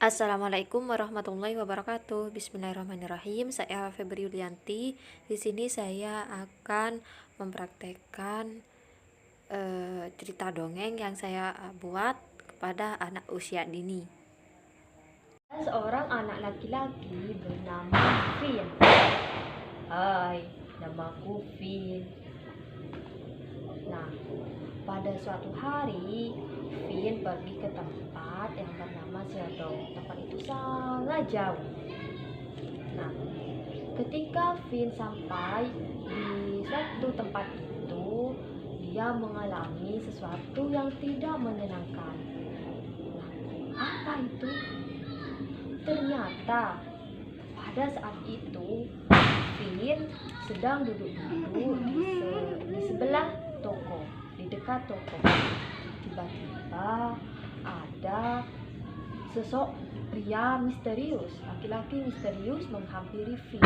Assalamualaikum warahmatullahi wabarakatuh. Bismillahirrahmanirrahim. Saya Febri Yulianti. Di sini saya akan mempraktekkan cerita dongeng yang saya buat kepada anak usia dini. Seorang anak laki-laki bernama Finn. Hai, namaku Finn. Nah, pada suatu hari Finn pergi ke tempat yang bernama Seodong. Tempat itu sangat jauh. Nah, ketika Finn sampai di suatu tempat itu, dia mengalami sesuatu yang tidak menyenangkan. Nah, apa itu? Ternyata pada saat itu Finn sedang duduk-duduk di sebelah toko, di dekat toko. Tiba-tiba ada sosok pria misterius, laki-laki misterius menghampiri Finn.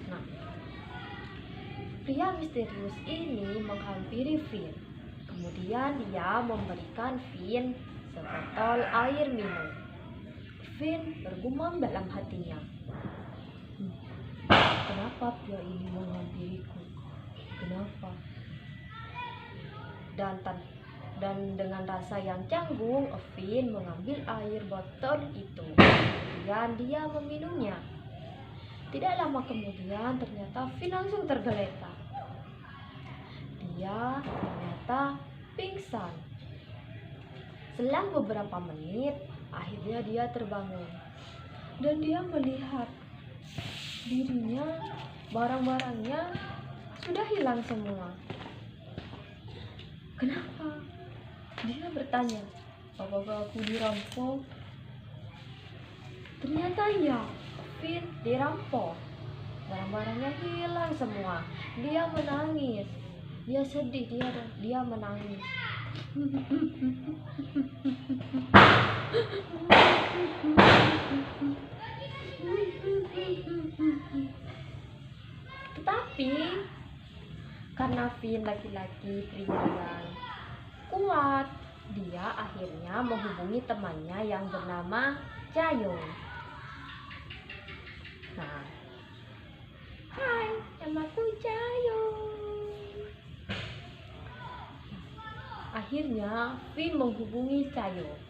Nah, pria misterius ini menghampiri Finn. Kemudian dia memberikan Finn sebotol air minum. Finn bergumam dalam hatinya, kenapa pria ini menghampiriku? Kenapa? Dan dengan rasa yang canggung, Finn mengambil air botol itu. Kemudian dia meminumnya. Tidak lama kemudian ternyata Finn langsung tergeletak. Dia ternyata pingsan. Selang beberapa menit, akhirnya dia terbangun. Dan dia melihat dirinya, barang-barangnya sudah hilang semua. Kenapa? Dia bertanya, apakah aku dirampok? Ternyata ya, Finn dirampok. Barang-barangnya hilang semua. Dia menangis. Dia sedih, dia menangis. Tetapi karena Finn laki-laki pria yang kuat, dia akhirnya menghubungi temannya yang bernama Chayong. Nah, hai, namaku Chayong. Akhirnya Finn menghubungi Chayong.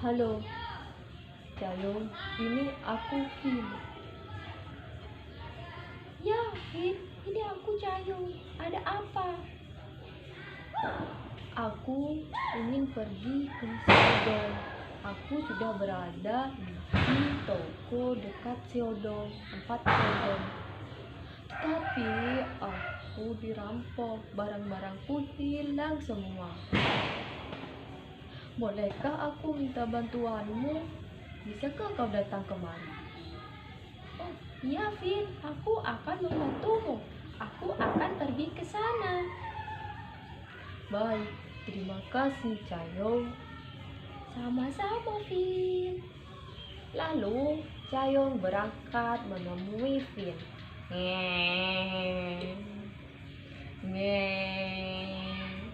Halo, Chayong, ini aku Finn. Ya, Finn, ini aku Chayong. Ada apa? Aku ingin pergi ke Seodong. Aku sudah berada di toko dekat Seodong, tempat Seodong. Tapi aku dirampok, barang-barangku hilang semua. Bolehkah aku minta bantuanmu? Bisakah kau datang kemari? Oh, iya Finn, aku akan membantumu. Aku akan pergi ke sana. Baik, terima kasih Chayong. Sama-sama Finn. Lalu Chayong berangkat menemui Finn. Ngeng, ngeng,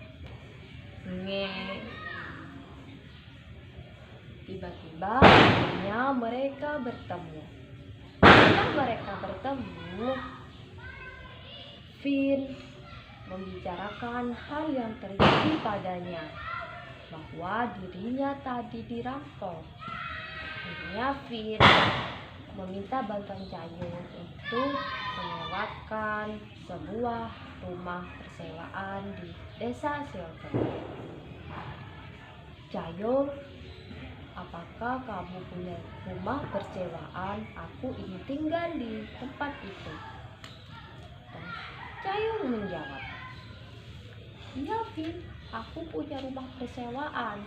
ngeng. Tiba-tiba akhirnya mereka bertemu. Setelah mereka bertemu, Finn membicarakan hal yang terjadi padanya, bahwa dirinya tadi dirampok. Akhirnya Finn meminta bantuan Chayong untuk menyewakan sebuah rumah persewaan di desa Seodong. Chayong, apakah kamu punya rumah persewaan? Aku ingin tinggal di tempat itu. Dan Chayong menjawab, iya Finn, aku punya rumah persewaan.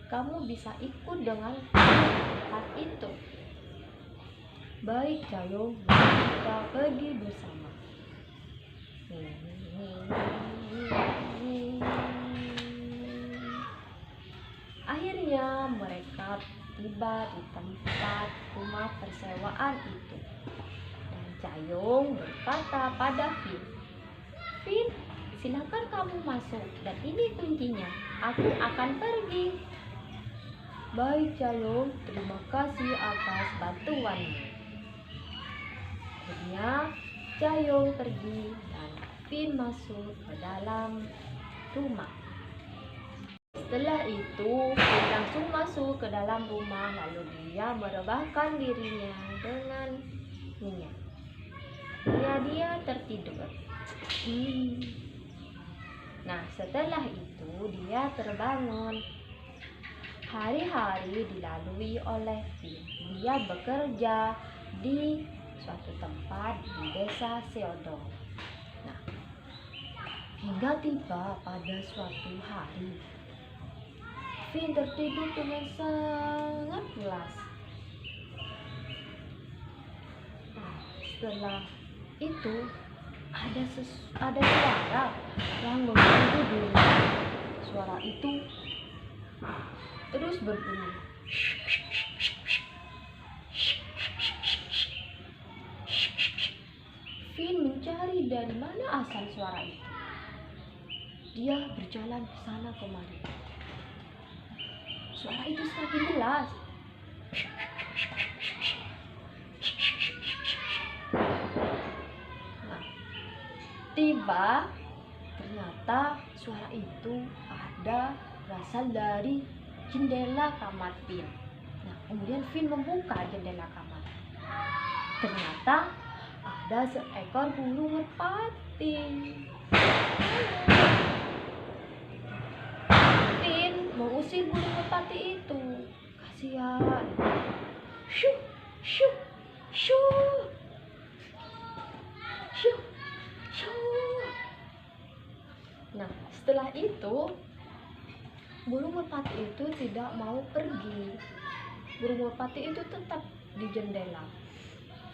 Kamu bisa ikut dengan tempat itu. Baik Chayong, kita pergi bersama. Akhirnya mereka tiba di tempat rumah persewaan itu. Cayung berkata pada Fin, "Fin, silakan kamu masuk dan ini kuncinya. Aku akan pergi." "Baik Cayung, terima kasih atas bantuanmu." Akhirnya Cayung pergi dan Fin masuk ke dalam rumah. Setelah itu Fin langsung masuk ke dalam rumah, lalu dia merebahkan dirinya dengan minyak. Dia tertidur. Nah, setelah itu dia terbangun. Hari-hari dilalui oleh Fin. Dia bekerja di suatu tempat di desa Seodong. Nah, hingga tiba pada suatu hari, Fin tertidur dengan sangat pulas. Nah, setelah itu ada suara yang mengganggu dirinya. Suara itu terus berbunyi. Fin mencari dari mana asal suara itu. Dia berjalan ke sana kemari. Suara itu semakin jelas. Nah, ternyata suara itu berasal dari jendela kamar Fin. Nah, kemudian Fin membuka jendela kamar. Ternyata ada seekor burung merpati. Fin mengusir burung merpati itu. Kasihan. Shoo, shoo, shoo, shoo, shoo. Nah, setelah itu burung merpati itu tidak mau pergi. Burung merpati itu tetap di jendela.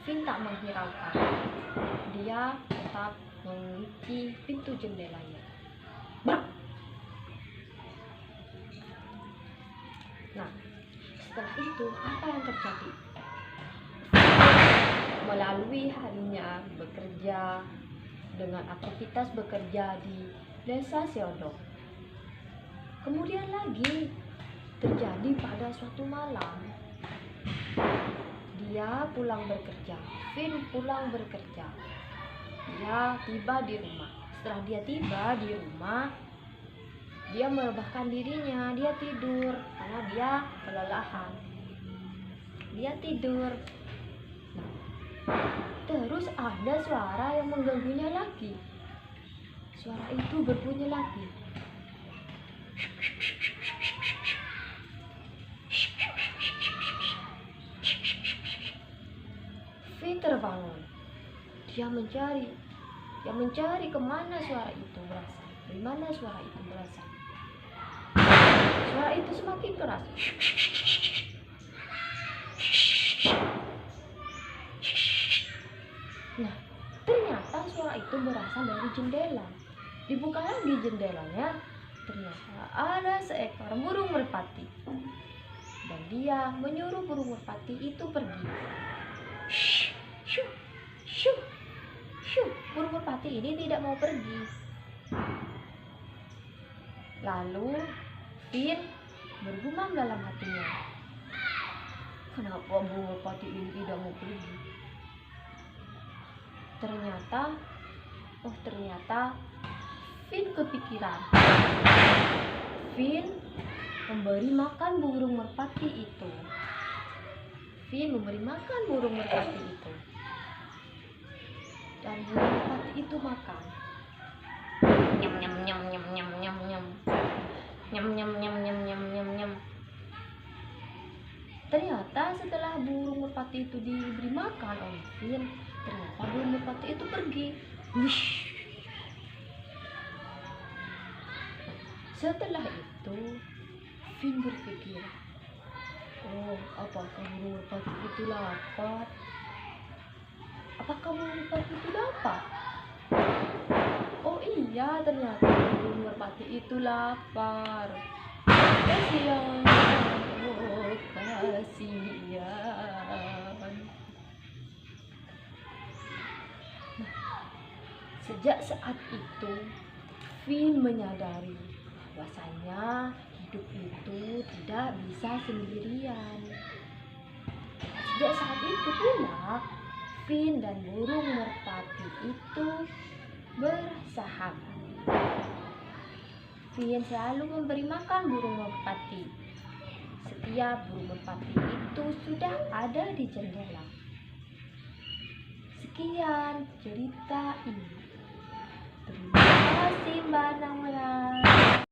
Fin tak menghiraukan. Dia tetap mengunci pintu jendelanya. Nah, setelah itu apa yang terjadi? Melalui harinya bekerja dengan aktivitas bekerja di desa Seodong. Kemudian lagi terjadi pada suatu malam, dia pulang bekerja. Fin pulang bekerja. Dia tiba di rumah. Setelah dia tiba di rumah, dia merebahkan dirinya. Dia tidur karena dia kelelahan. Dia tidur. Nah, terus ada suara yang mengganggunya lagi. Suara itu berbunyi lagi. Fin terbangun. Dia mencari kemana suara itu berasal. Dari mana suara itu berasal? Suara itu semakin keras. Nah, ternyata suara itu berasal dari jendela. Dibuka lagi jendelanya, ternyata ada seekor burung merpati. Dan dia menyuruh burung merpati itu pergi. Shoo, shoo, shoo. Burung merpati ini tidak mau pergi. Lalu Fin bergumam dalam hatinya, kenapa burung merpati ini tidak mau pergi? Ternyata Fin kepikiran. Fin memberi makan burung merpati itu. Dan burung merpati itu makan. Nyam nyam nyam nyam nyam nyam nyam. Nyam nyam nyam nyam nyam nyam nyam. Ternyata setelah burung merpati itu diberi makan oleh Fin, ternyata burung merpati itu pergi. Wish. Setelah itu Fin berpikir, oh, apakah burung merpati itu lapar? Apakah burung merpati itu lapar? Oh iya, ternyata burung merpati itu lapar. Kasihan, oh kasihan. Sejak saat itu, Finn menyadari bahwasanya hidup itu tidak bisa sendirian. Sejak saat itu pula, Finn dan burung merpati itu bersahabat. Finn selalu memberi makan burung merpati. Setiap burung merpati itu sudah ada di jendela. Sekian cerita ini. Terima kasih Mbak Naura.